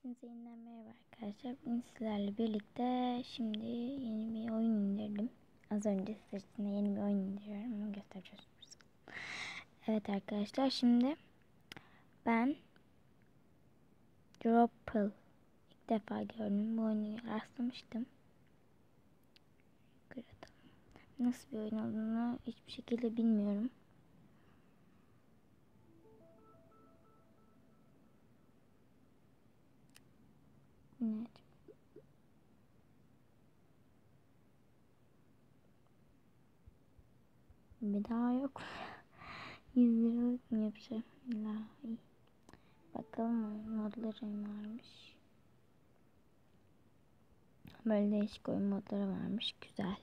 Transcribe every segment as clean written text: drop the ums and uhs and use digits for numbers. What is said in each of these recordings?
Hepinize yeniden merhaba arkadaşlar. Bugün sizlerle birlikte şimdi yeni bir oyun indirdim. Az önce size yeni bir oyun indiriyorum. Onu göstereceğiz. Evet arkadaşlar, şimdi ben Dropple ilk defa gördüm. Bu oyunu rastlamıştım. Nasıl bir oyun olduğunu hiçbir şekilde bilmiyorum. Evet. Bir daha yok. 100 liralık mı yapacağım? İlahi. Bakalım, modları varmış. Böyle değişik oyun modları varmış. Güzel.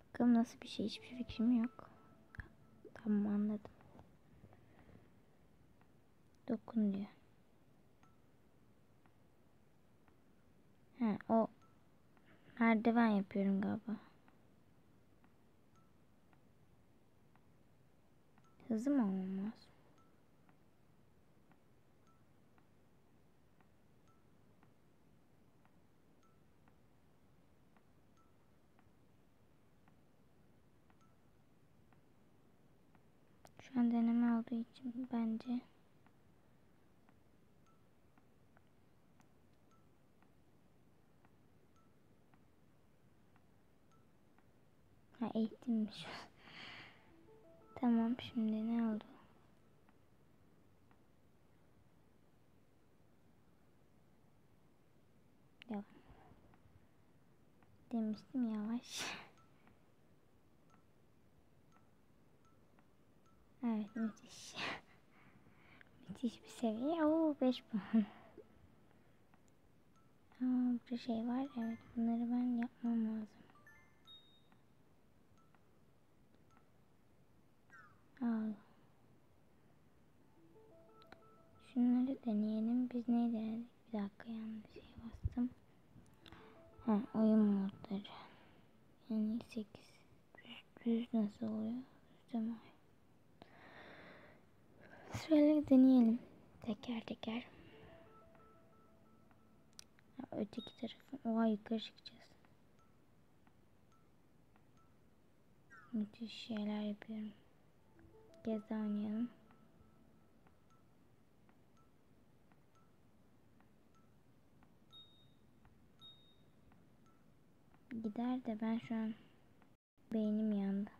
Bakalım nasıl bir şey, hiçbir fikrim yok. Tamam, anladım. Dokun diyor. O merdiven yapıyorum galiba. Hızlı mı olmaz? Şu an deneme olduğu için bence eğitimmiş. Tamam, şimdi ne oldu? Devam. Demiştim, yavaş. Evet, müthiş. Müthiş bir seviye. 5 puan. Bir şey var. Evet, bunları ben yapmam lazım. Şunları deneyelim. Biz neyi denedik? Bir dakika, yanlış şey bastım. Oyun modları. Yani 8. Düz nasıl oluyor? Düz. Şöyle deneyelim. Teker teker. Öteki tarafın. Yukarı çıkacağız. Müthiş şeyler yapıyorum. Gez oynayalım. Gider de ben şu an beynim yandı.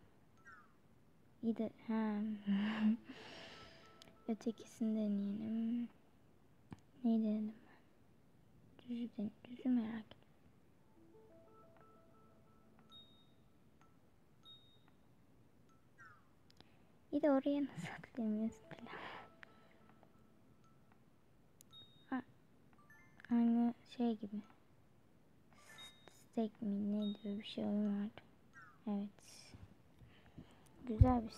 Gider. Ötekisini deneyelim. Neyi denedim ben? Düzü merak ettim. Bir de oraya nasıl atlayamıyorsun falan. Aynı şey gibi. Steak mi ne diyor bir şey oyun vardı. Evet. Güzel bir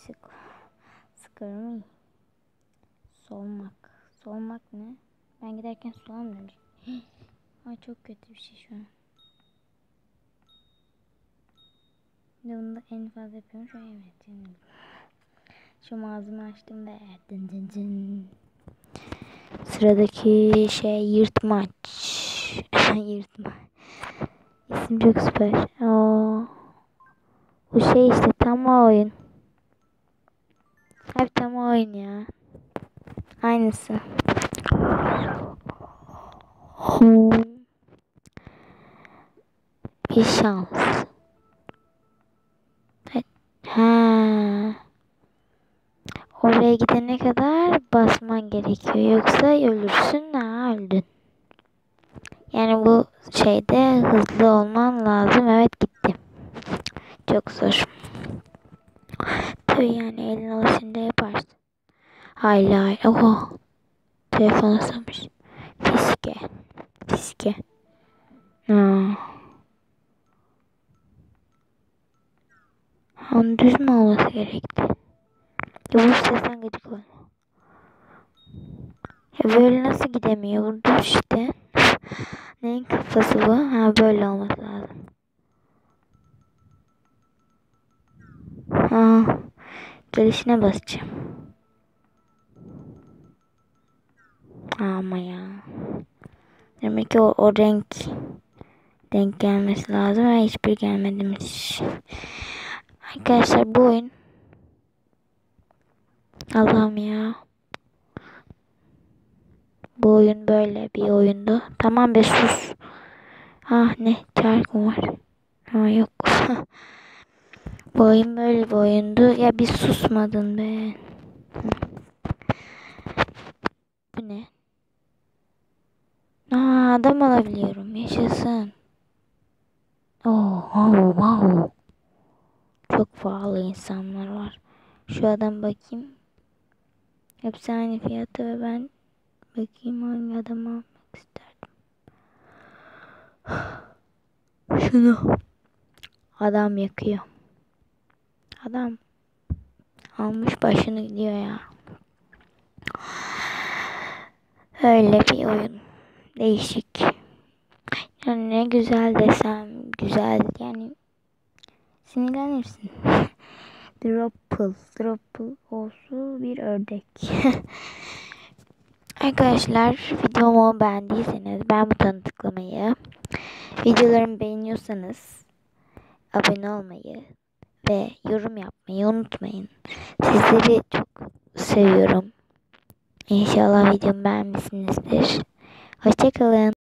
skor mu? Solmak. Solmak ne? Ben giderken soğan demiş. Ay, çok kötü bir şey şu an. Bunu da en fazla yapıyorum şu an, evet. Yani. Şu ağzımı açtım ve dın dın dın. Sıradaki şey yırtmaç. Yırtmaç. İsim çok süper. Bu şey işte, tam o oyun. Hep tam o oyun ya. Aynısı. Bir şans. Oraya gidene kadar basman gerekiyor. Yoksa ölürsün. Öldün. Yani bu şeyde hızlı olman lazım. Evet, gitti. Çok zor. Tabii yani elin alışında yaparsın. Hayır. Oha. Telefon ısınmış. Fiske. Onun düz mü olması gerekti? Ya bu sesten gıcık oldu. Ya böyle nasıl gidemiyor? Bu düz işte. Neyin kafası bu? Böyle olması lazım. Gelişine basacağım. Ama ya. Demek ki o renk denk gelmesi lazım ve hiçbir gelmemiş. Arkadaşlar bu oyun, Allah'ım ya. Bu oyun böyle bir oyundu. Tamam be, sus. Ah, ne çarkı var. Ha, yok. Bu oyun böyle bir oyundu. Ya bir susmadın be. Bu ne? Aa, adam alabiliyorum. Yaşasın. Oh, wow. Çok pahalı insanlar var. Şu adam bakayım. Hepsi aynı fiyatı ve ben bakayım hangi adamı almak isterdim. Şunu. Adam yakıyor. Adam almış başını gidiyor ya. Öyle bir oyun. Değişik. Yani ne güzel desem güzel, yani sinirlenirsin. Dropple olsun bir ördek. Arkadaşlar, videomu beğendiyseniz beğen butonuna tıklamayı, videolarımı beğeniyorsanız abone olmayı ve yorum yapmayı unutmayın. Sizleri çok seviyorum. İnşallah videomu beğenmişsinizdir. Hoşça kalın.